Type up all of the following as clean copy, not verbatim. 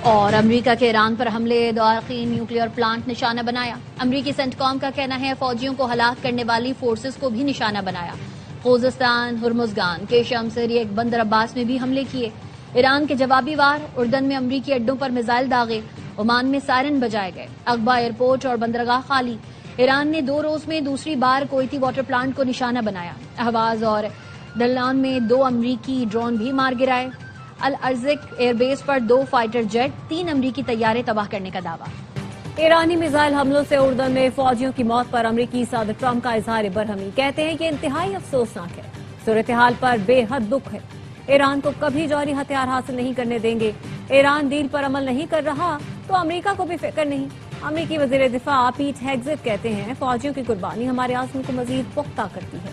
اور امریکہ کے ایران پر حملے دارقین نیوکلیئر پلانٹ نشانہ بنایا۔ امریکی سینٹکام کا کہنا ہے فوجیوں کو ہلاک کرنے والی فورسز کو بھی نشانہ بنایا۔ خوزستان، ہرمزگان، کیشم، سریک، بندر عباس میں بھی حملے کیے۔ ایران کے جوابی وار، اردن میں امریکی اڈوں پر میزائل داغے، عمان میں سائرن بجائے گئے، عقبہ ایئرپورٹ اور بندرگاہ خالی۔ ایران نے 2 روز میں دوسری بار کویتی واٹر پلانٹ کو نشانہ بنایا۔ اہواز اور دلان میں 2 امریکی ڈرون بھی مار گرائے۔ الارزق ایئر بیس پر 2 فائٹر جیٹ، 3 امریکی طیارے تباہ کرنے کا دعویٰ۔ ایرانی میزائل حملوں سے اردن میں فوجیوں کی موت پر امریکی صدر ٹرمپ کا اظہار برہمی، کہتے ہیں کہ انتہائی افسوسناک ہے، صورتحال پر بے حد دکھ ہے۔ ایران کو کبھی جوہری ہتھیار حاصل نہیں کرنے دیں گے۔ ایران ڈیل پر عمل نہیں کر رہا تو امریکہ کو بھی فکر نہیں۔ امریکی وزیر دفاع پیٹ ہیگزٹ کہتے ہیں فوجیوں کی قربانی ہمارے عزم کو مزید پختہ کرتی ہے۔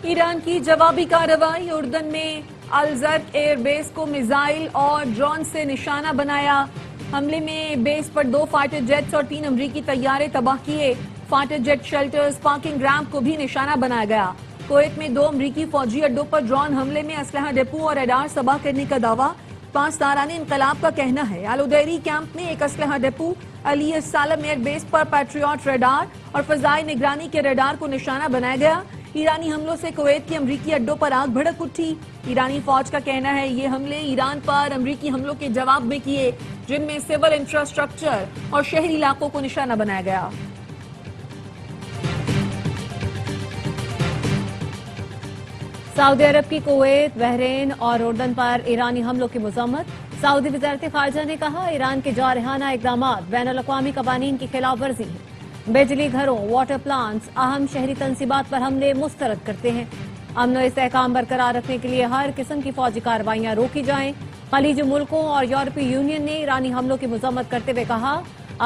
ایران کی جوابی کارروائی، اردن میں الزرق ایئر بیس کو میزائل اور ڈرون سے نشانہ بنایا۔ حملے میں بیس پر 2 فائٹر جیٹس اور 3 امریکی طیارے تباہ کیے۔ Fighter jet shelters, parking ramp کو بھی نشانہ بنایا گیا۔ کویت میں 2 امریکی فوجی اڈوں پر ڈرون حملے میں اسلحہ ڈپو اور ریڈار تباہ کرنے کا دعویٰ۔ پاسداران انقلاب کا کہنا ہے الودیری کیمپ میں ایک اسلحہ ڈپو، علی السالم ایئر بیس پر پیٹریوٹ ریڈار اور فضائی نگرانی کے ریڈار کو نشانہ بنایا گیا۔ ایرانی حملوں سے کویت کے امریکی اڈوں پر آگ بھڑک اٹھی۔ ایرانی فوج کا کہنا ہے یہ حملے ایران پر امریکی حملوں کے جواب میں کیے، جن میں سول انفراسٹرکچر اور شہری علاقوں کو نشانہ بنایا گیا۔ سعودی عرب کی کویت، بحرین اور اردن پر ایرانی حملوں کی مذمت۔ سعودی وزارت خارجہ نے کہا ایران کے جارحانہ اقدامات بین الاقوامی قوانین کی خلاف ورزی ہے۔ بجلی گھروں، واٹر پلانٹس، اہم شہری تنصیبات پر حملے مسترد کرتے ہیں۔ امن و استحکام برقرار رکھنے کے لیے ہر قسم کی فوجی کارروائیاں روکی جائیں۔ خلیجی ملکوں اور یورپی یونین نے ایرانی حملوں کی مذمت کرتے ہوئے کہا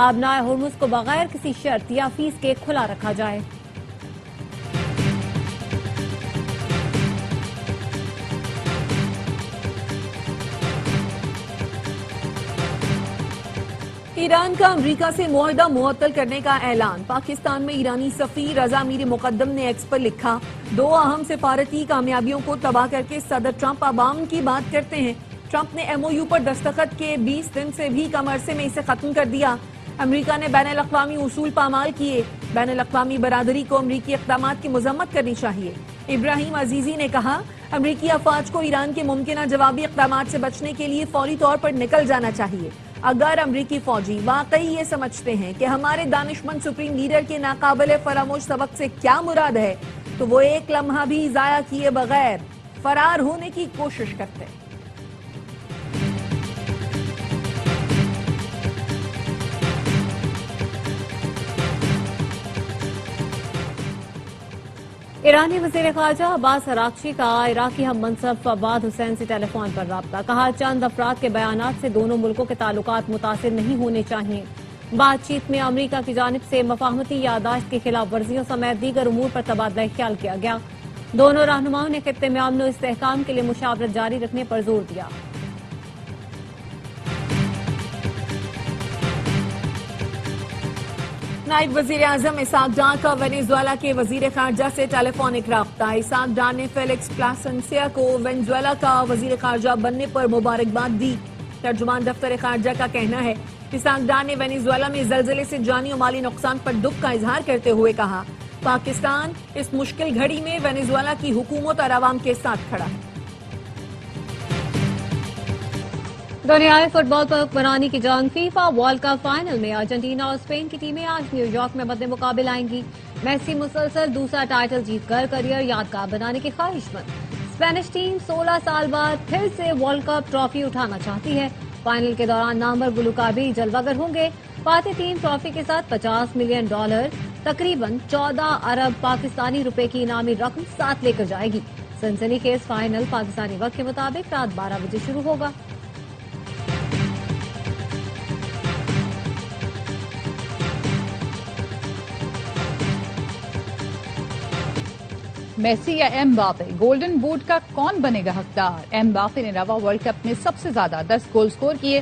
آبنائے ہرمز کو بغیر کسی شرط یا فیس کے کھلا رکھا جائے۔ ایران کا امریکہ سے معاہدہ معطل کرنے کا اعلان۔ پاکستان میں ایرانی سفیر رضا میر مقدم نے ایکس پر لکھا 2 اہم سفارتی کامیابیوں کو تباہ کر کے صدر ٹرمپ عوام کی بات کرتے ہیں۔ ٹرمپ نے ایم او یو پر دستخط کے 20 دن سے بھی کم عرصے میں اسے ختم کر دیا۔ امریکہ نے بین الاقوامی اصول پامال کیے۔ بین الاقوامی برادری کو امریکی اقدامات کی مذمت کرنی چاہیے۔ ابراہیم عزیزی نے کہا امریکی افواج کو ایران کے ممکنہ جوابی اقدامات سے بچنے کے لیے فوری طور پر نکل جانا چاہیے۔ اگر امریکی فوجی واقعی یہ سمجھتے ہیں کہ ہمارے دانشمند سپریم لیڈر کے ناقابل فراموش سبق سے کیا مراد ہے تو وہ ایک لمحہ بھی ضائع کیے بغیر فرار ہونے کی کوشش کرتے ہیں۔ ایرانی وزیر خارجہ عباس عراقچی کا عراقی ہم منصب فواد حسین سے ٹیلی فون پر رابطہ، کہا چند افراد کے بیانات سے دونوں ملکوں کے تعلقات متاثر نہیں ہونے چاہیے۔ بات چیت میں امریکہ کی جانب سے مفاہمتی یادداشت کی خلاف ورزیوں سمیت دیگر امور پر تبادلہ خیال کیا گیا۔ دونوں رہنماؤں نے خطے میں امن و استحکام کے لیے مشاورت جاری رکھنے پر زور دیا۔ نائب وزیر اعظم اسحاق ڈار کا وینزویلا کے وزیر خارجہ سے ٹیلی فونک رابطہ۔ اسحاق ڈار نے فیلکس پلاسنسیا کو وینزویلا کا وزیر خارجہ بننے پر مبارکباد دی۔ ترجمان دفتر خارجہ کا کہنا ہے اسحاق ڈار نے وینزویلا میں زلزلے سے جانی و مالی نقصان پر دکھ کا اظہار کرتے ہوئے کہا پاکستان اس مشکل گھڑی میں وینزویلا کی حکومت اور عوام کے ساتھ کھڑا ہے۔ دنیائے فٹ بال پر حکمرانی کی جنگ، فیفا ورلڈ کپ فائنل میں ارجنٹینا اور اسپین کی ٹیمیں آج نیو یارک میں مد مقابل آئیں گی۔ میسی مسلسل دوسرا ٹائٹل جیت کر کریئر یادگار بنانے کی خواہش مند۔ اسپینش ٹیم 16 سال بعد پھر سے ورلڈ کپ ٹرافی اٹھانا چاہتی ہے۔ فائنل کے دوران نامور گلوکار بھی جلوہ گر ہوں گے۔ فاتح ٹیم ٹرافی کے ساتھ $50 ملین، تقریباً 14 ارب پاکستانی روپے کی انعامی رقم ساتھ لے کر جائے گی۔ سنسنی خیز فائنل پاکستانی وقت کے مطابق رات 12 بجے شروع ہوگا۔ میسی یا ایم باپے، گولڈن بوٹ کا کون بنے گا حقدار؟ ایم باپے نے رواں ورلڈ کپ میں سب سے زیادہ 10 گول سکور کیے۔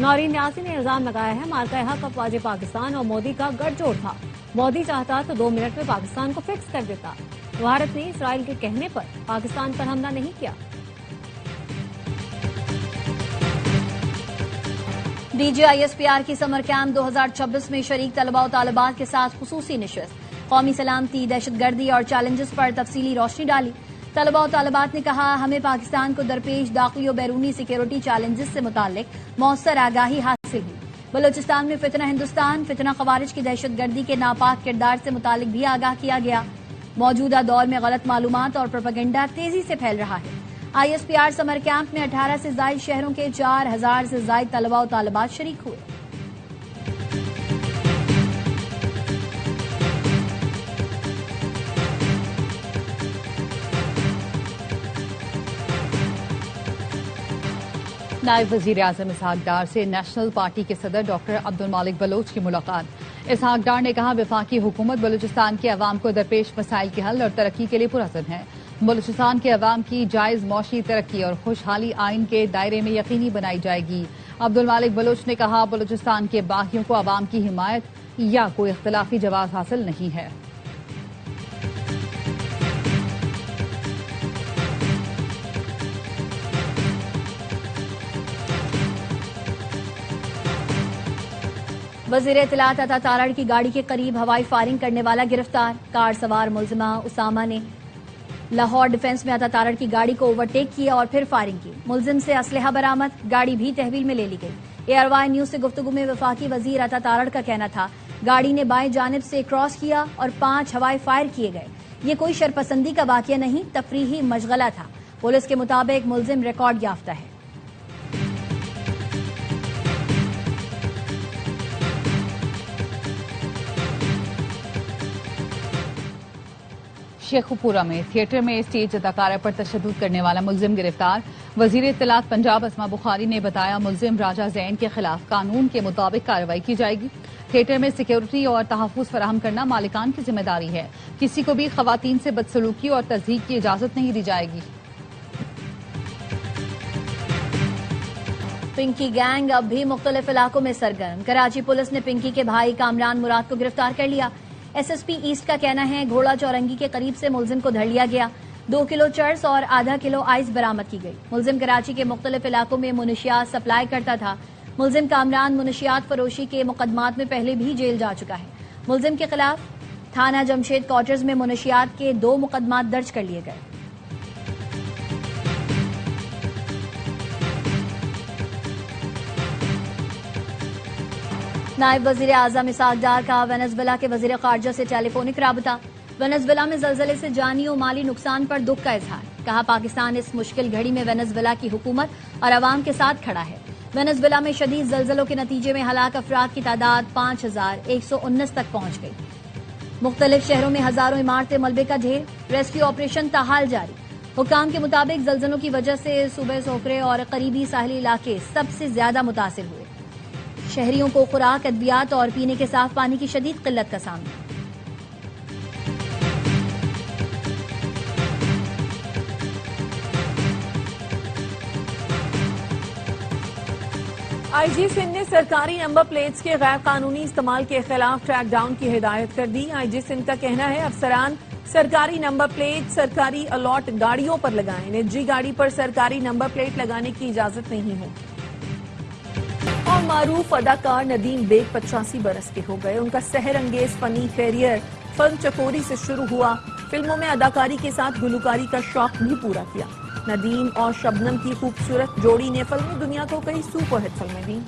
نورین نیازی نے الزام لگایا ہے مارکہ حق افواج پاکستان اور مودی کا گٹھ جوڑ تھا. مودی چاہتا تو 2 منٹ میں پاکستان کو فکس کر دیتا. بھارت نے اسرائیل کے کہنے پر پاکستان پر حملہ نہیں کیا. D G I S P R کی سمر کیمپ 2026 میں شریک طلباء و طالبات کے ساتھ خصوصی نشست. قومی سلامتی، دہشت گردی اور چیلنجز پر تفصیلی روشنی ڈالی. طلباء و طالبات نے کہا ہمیں پاکستان کو درپیش داخلی و بیرونی سیکیورٹی چیلنجز سے متعلق مؤثر آگاہی حاصل ہوئی. بلوچستان میں فتنہ ہندوستان، فتنہ خوارج کی دہشت گردی کے ناپاک کردار سے متعلق بھی آگاہ کیا گیا. موجودہ دور میں غلط معلومات اور پروپیگنڈا تیزی سے پھیل رہا ہے. I S P R summer camp میں 18 سے زائد شہروں کے 4000 سے زائد طلباء و طالبات شریک ہوئے. نائب وزیر اعظم اسحاق ڈار سے نیشنل پارٹی کے صدر ڈاکٹر عبدالمالک بلوچ کی ملاقات. اسحاق ڈار نے کہا وفاقی حکومت بلوچستان کے عوام کو درپیش مسائل کے حل اور ترقی کے لیے پرعزم ہے. بلوچستان کے عوام کی جائز معاشی ترقی اور خوشحالی آئین کے دائرے میں یقینی بنائی جائے گی. عبدالمالک بلوچ نے کہا بلوچستان کے باغیوں کو عوام کی حمایت یا کوئی اختلافی جواز حاصل نہیں ہے. وزیر اطلاعات عطا تارڑ کی گاڑی کے قریب ہوائی فائرنگ کرنے والا گرفتار. کار سوار ملزمہ اسامہ نے لاہور ڈیفنس میں عطا تارڑ کی گاڑی کو اوورٹیک کیا اور پھر فائرنگ کی. ملزم سے اسلحہ برآمد، گاڑی بھی تحویل میں لے لی گئی. ARY نیوز سے گفتگو میں وفاقی وزیر عطا تارڑ کا کہنا تھا گاڑی نے بائیں جانب سے کراس کیا اور 5 ہوائی فائر کیے گئے. یہ کوئی شرپسندی کا واقعہ نہیں، تفریحی مشغلہ تھا. پولیس کے مطابق ملزم ریکارڈ یافتہ ہے. شیخوپورہ میں تھیٹر میں اسٹیج اداکارہ پر تشدد کرنے والا ملزم گرفتار. وزیر اطلاعات پنجاب اسما بخاری نے بتایا ملزم راجہ زین کے خلاف قانون کے مطابق کارروائی کی جائے گی. تھیٹر میں سیکیورٹی اور تحفظ فراہم کرنا مالکان کی ذمہ داری ہے. کسی کو بھی خواتین سے بدسلوکی اور تضحیک کی اجازت نہیں دی جائے گی. پنکی گینگ اب بھی مختلف علاقوں میں سرگرم. کراچی پولیس نے پنکی کے بھائی کامران مراد کو گرفتار کر لیا. SSP ایسٹ کا کہنا ہے گھوڑا چورنگی کے قریب سے ملزم کو دھر لیا گیا. 2 کلو چرس اور ½ کلو آئس برآمد کی گئی. ملزم کراچی کے مختلف علاقوں میں منشیات سپلائی کرتا تھا. ملزم کامران منشیات فروشی کے مقدمات میں پہلے بھی جیل جا چکا ہے. ملزم کے خلاف تھانہ جمشید کوارٹرز میں منشیات کے 2 مقدمات درج کر لیے گئے. نائب وزیر اعظم اسحاق ڈار کا وینزویلا کے وزیر خارجہ سے ٹیلی فونک رابطہ. وینزویلا میں زلزلے سے جانی و مالی نقصان پر دکھ کا اظہار. کہا پاکستان اس مشکل گھڑی میں وینزویلا کی حکومت اور عوام کے ساتھ کھڑا ہے. وینزویلا میں شدید زلزلوں کے نتیجے میں ہلاک افراد کی تعداد 5119 تک پہنچ گئی. مختلف شہروں میں ہزاروں عمارتیں ملبے کا ڈھیر. ریسکیو آپریشن تاحال جاری. حکام کے مطابق زلزلوں کی وجہ سے صوبہ سوکرے اور قریبی ساحلی علاقے سب سے زیادہ متاثر ہوئے. شہریوں کو خوراک، ادویات اور پینے کے صاف پانی کی شدید قلت کا سامنا. IG سندھ نے سرکاری نمبر پلیٹس کے غیر قانونی استعمال کے خلاف ٹریک ڈاؤن کی ہدایت کر دی. IG سندھ کا کہنا ہے افسران سرکاری نمبر پلیٹ سرکاری الاٹ گاڑیوں پر لگائیں. نجی گاڑی پر سرکاری نمبر پلیٹ لگانے کی اجازت نہیں ہوگی. اور معروف اداکار ندیم بیگ 85 برس کے ہو گئے. ان کا سحر انگیز فنی کیریئر فلم چکوری سے شروع ہوا. فلموں میں اداکاری کے ساتھ گلوکاری کا شوق بھی پورا کیا. ندیم اور شبنم کی خوبصورت جوڑی نے فلمی دنیا کو کئی سپر ہٹ فلمیں دیں.